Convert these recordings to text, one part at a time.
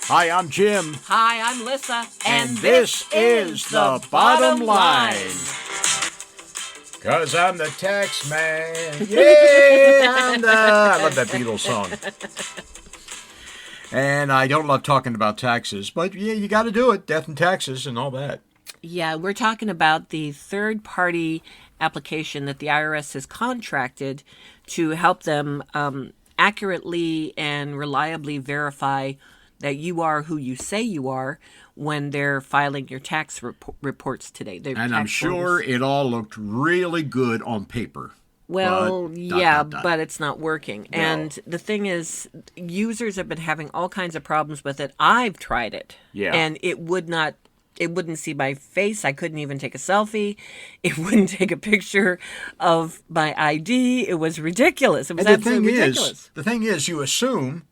Hi, I'm Jim. Hi, I'm Lissa. And this is The Bottom Line. 'Cause I'm the tax man. Yeah, I love that Beatles song. And I don't love talking about taxes, but yeah, you got to do it. Death and taxes and all that. Yeah, we're talking about the third-party application that the IRS has contracted to help them accurately and reliably verify that you are who you say you are when they're filing your tax reports today. And I'm sure it all looked really good on paper. Well, but, but it's not working. No. And the thing is, users have been having all kinds of problems with it. I've tried it. Yeah. And it wouldn't see my face. I couldn't even take a selfie. It wouldn't take a picture of my ID. It was ridiculous. It was absolutely ridiculous. The thing is, you assume,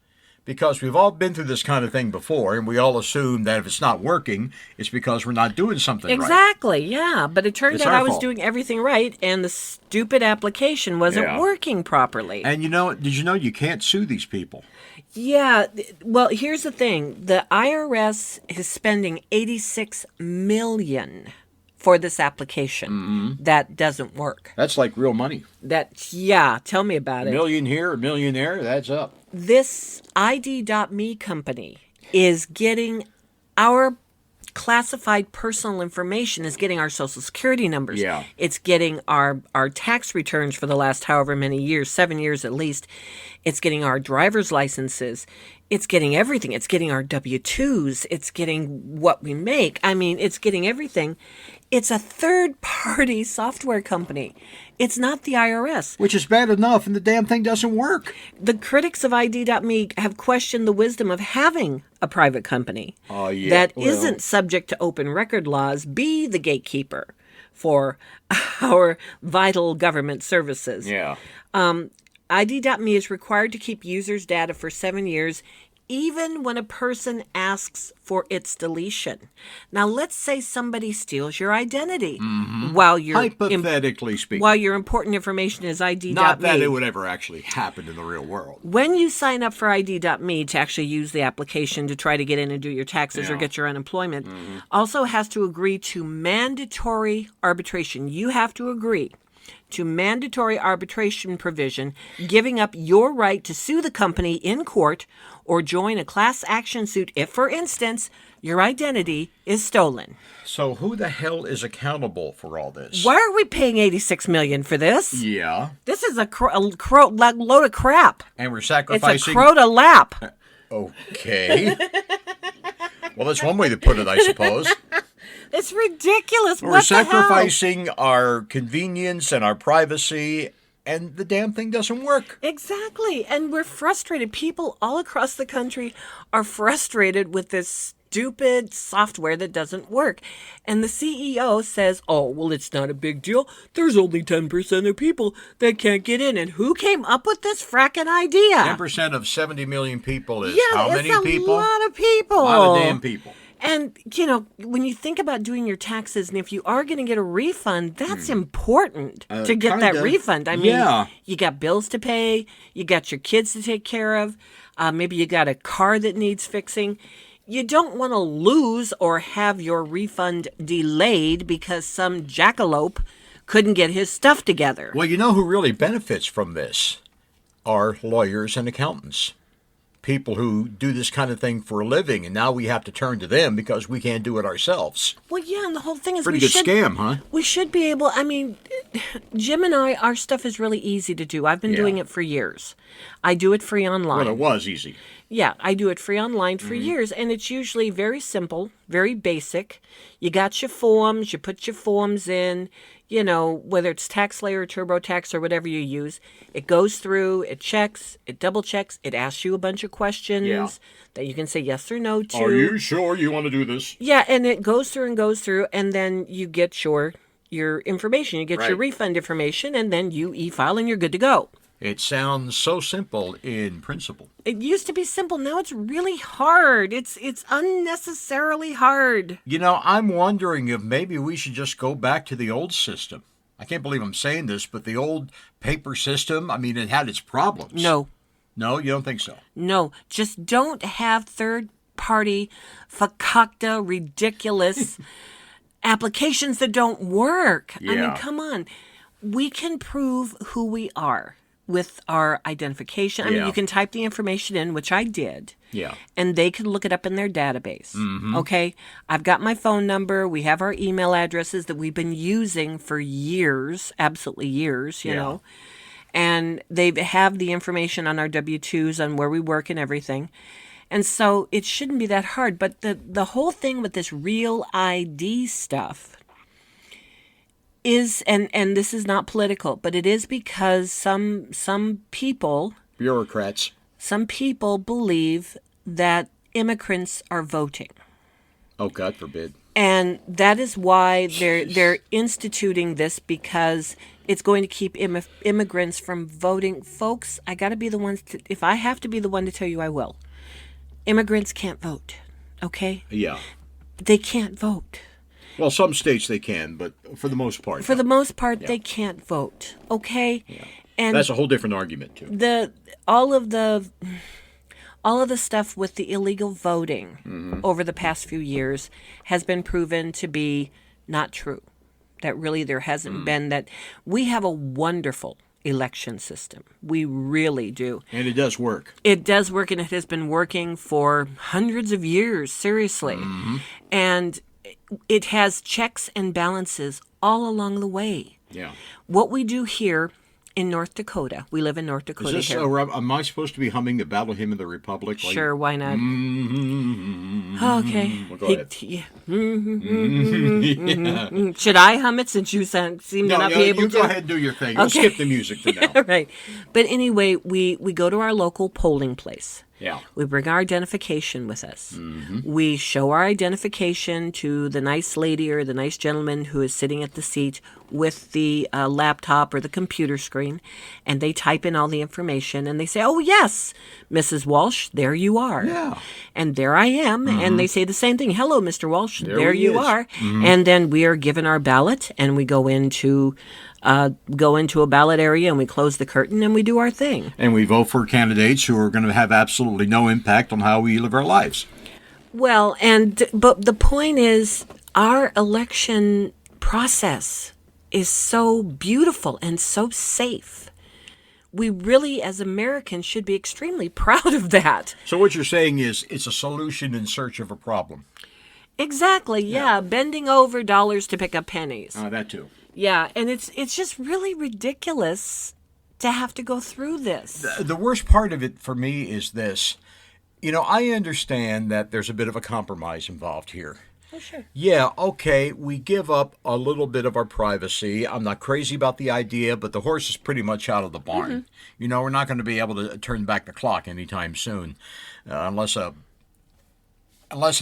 because we've all been through this kind of thing before, and we all assume that if it's not working, it's because we're not doing something right. Exactly, yeah. But it turned out I was fault. doing everything right, and the stupid application wasn't working properly. And did you know you can't sue these people? Yeah, well, here's the thing. The IRS is spending $86 million for this application that doesn't work. That's like real money. Tell me about it. $1 million here, $1 million there, that's up. This ID.me company is getting our classified personal information, is getting our social security numbers. Yeah. It's getting our tax returns for the last however many years, 7 years at least. It's getting our driver's licenses. It's getting everything. It's getting our W-2s. It's getting what we make. I mean, it's getting everything. It's a third-party software company. It's not the IRS. Which is bad enough, and the damn thing doesn't work. The critics of ID.me have questioned the wisdom of having a private company that isn't subject to open record laws be the gatekeeper for our vital government services. Yeah. ID.me is required to keep users' data for 7 years, even when a person asks for its deletion. Now, let's say somebody steals your identity while you're hypothetically speaking, while your important information is ID.me. Not that it would ever actually happen in the real world. When you sign up for ID.me to actually use the application to try to get in and do your taxes or get your unemployment, also has to agree to mandatory arbitration. You have to agree to mandatory arbitration provision, giving up your right to sue the company in court or join a class action suit if, for instance, your identity is stolen. So who the hell is accountable for all this? Why are we paying $86 million for this? Yeah. This is a load of crap. And we're sacrificing... It's a crow to lap. Okay. Well, that's one way to put it, I suppose. It's ridiculous. We're sacrificing our convenience and our privacy, and the damn thing doesn't work. Exactly. And we're frustrated. People all across the country are frustrated with this stupid software that doesn't work. And the CEO says, oh, well, it's not a big deal. There's only 10% of people that can't get in. And who came up with this fracking idea? 10% of 70 million people is how many people? A lot of people. A lot of damn people. And, when you think about doing your taxes, and if you are going to get a refund, that's important to get that refund. I mean, you got bills to pay, you got your kids to take care of, maybe you got a car that needs fixing. You don't want to lose or have your refund delayed because some jackalope couldn't get his stuff together. Well, you know who really benefits from this are lawyers and accountants. People who do this kind of thing for a living, and now we have to turn to them because we can't do it ourselves. Well, yeah, and the whole thing is pretty good scam, huh? We should be able, Jim and I, our stuff is really easy to do. I've been doing it for years. I do it free online. Well, it was easy. Yeah, I do it free online for years, and it's usually very simple, very basic. You got your forms, you put your forms in, whether it's TaxSlayer or TurboTax or whatever you use. It goes through, it checks, it double checks, it asks you a bunch of questions that you can say yes or no to. Are you sure you want to do this? Yeah, and it goes through, and then you get your information. You get your refund information, and then you e-file, and you're good to go. It sounds so simple in principle. It used to be simple. Now it's really hard. It's unnecessarily hard. I'm wondering if maybe we should just go back to the old system. I can't believe I'm saying this, but the old paper system, it had its problems. No. No, you don't think so? No, just don't have third party, fakakta, ridiculous applications that don't work. I mean, Yeah. come on. We can prove who we are with our identification. I mean, Yeah. you can type the information in, which I did. Yeah. And they can look it up in their database. Mm-hmm. Okay? I've got my phone number. We have our email addresses that we've been using for years, absolutely years, you Yeah. know. And they have the information on our W-2s on where we work and everything. And so it shouldn't be that hard. But the whole thing with this real ID stuff is, and this is not political, but it is because some people believe that immigrants are voting. Oh, God forbid. And that is why they're instituting this, because it's going to keep immigrants from voting. Folks, I got to be the one if I have to be the one to tell you, I will. Immigrants can't vote, okay? Yeah. They can't vote. Well, some states they can, but for the most part. For the most part, they can't vote, okay? Yeah. And That's a whole different argument, too. All of the stuff with the illegal voting over the past few years has been proven to be not true. That really there hasn't been that. We have a wonderful election system. We really do. And it does work. It does work, and it has been working for hundreds of years, seriously. And it has checks and balances all along the way. Yeah. What we do here in North Dakota, we live in North Dakota Is this, here. am I supposed to be humming the Battle Hymn of the Republic? Sure, why not? Okay. Well, go ahead. Yeah. Should I hum it since you seem to No, not be able you to? go ahead and do your thing. We'll Okay. skip the music for now. Right. But anyway, we go to our local polling place. Yeah. We bring our identification with us. We show our identification to the nice lady or the nice gentleman who is sitting at the seat with the laptop or the computer screen, and they type in all the information, and they say, "Oh, yes, Mrs. Walsh, there you are." Yeah. And there I am, and they say the same thing. "Hello, Mr. Walsh, there he you is. are." And then we are given our ballot, and we go into a ballot area, and we close the curtain, and we do our thing. And we vote for candidates who are going to have absolutely no impact on how we live our lives. Well, but the point is, our election process is so beautiful and so safe. We really, as Americans, should be extremely proud of that. So what you're saying is it's a solution in search of a problem. Exactly, yeah. Bending over dollars to pick up pennies. That too. Yeah, and it's just really ridiculous to have to go through this. The worst part of it for me is this. I understand that there's a bit of a compromise involved here. Oh, sure. Yeah, okay, we give up a little bit of our privacy. I'm not crazy about the idea, but the horse is pretty much out of the barn. We're not going to be able to turn back the clock anytime soon, unless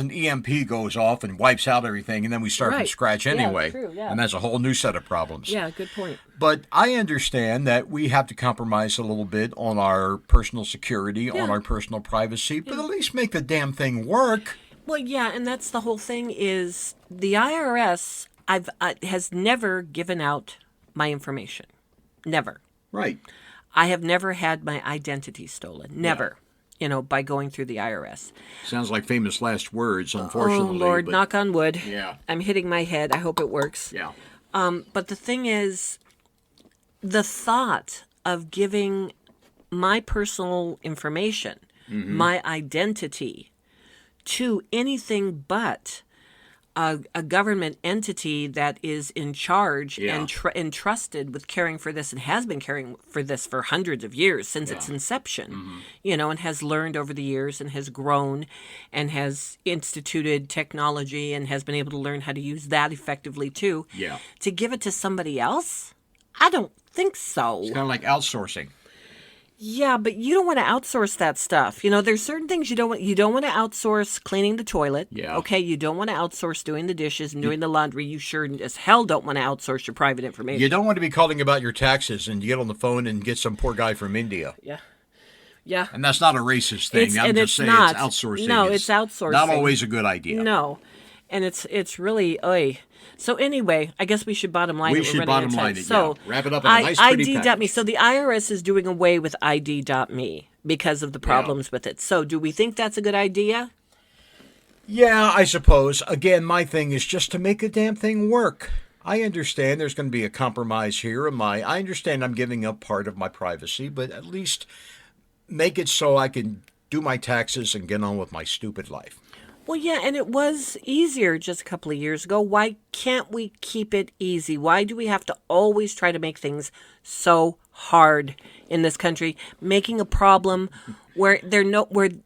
an EMP goes off and wipes out everything, and then we start from Right. scratch Yeah, anyway. true, yeah. And that's a whole new set of problems. Yeah, good point. But I understand that we have to compromise a little bit on our personal security, on our personal privacy, but at least make the damn thing work. Well, yeah, and that's the whole thing is the IRS has never given out my information. Never. Right. I have never had my identity stolen. Never. By going through the IRS. Sounds like famous last words, unfortunately. Oh, Lord, but knock on wood. Yeah. I'm hitting my head. I hope it works. Yeah. But the thing is, the thought of giving my personal information, my identity, to anything but a government entity that is in charge and entrusted with caring for this and has been caring for this for hundreds of years since its inception, and has learned over the years and has grown and has instituted technology and has been able to learn how to use that effectively too. Yeah. To give it to somebody else? I don't think so. It's kind of like outsourcing. Yeah, but you don't want to outsource that stuff. There's certain things you don't want. You don't want to outsource cleaning the toilet. Yeah. Okay, you don't want to outsource doing the dishes and doing the laundry. You sure as hell don't want to outsource your private information. You don't want to be calling about your taxes and you get on the phone and get some poor guy from India. Yeah. Yeah. And that's not a racist thing. I'm just saying not. it's outsourcing. No, it's outsourcing. Not always a good idea. No. And it's really, oy. So anyway, I guess we should bottom line We it. should We're running bottom out of line time. it, So yeah. Wrap it up in a nice, pretty ID.me. package. So the IRS is doing away with ID.me because of the problems with it. So do we think that's a good idea? Yeah, I suppose. Again, my thing is just to make the damn thing work. I understand there's going to be a compromise here. I understand I'm giving up part of my privacy, but at least make it so I can do my taxes and get on with my stupid life. Well, yeah, and it was easier just a couple of years ago. Why can't we keep it easy? Why do we have to always try to make things so hard in this country, making a problem where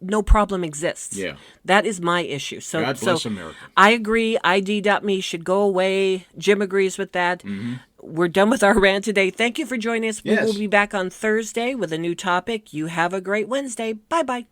no problem exists? Yeah. That is my issue. So, God bless America. I agree. ID.me should go away. Jim agrees with that. We're done with our rant today. Thank you for joining us. We Yes. will be back on Thursday with a new topic. You have a great Wednesday. Bye-bye.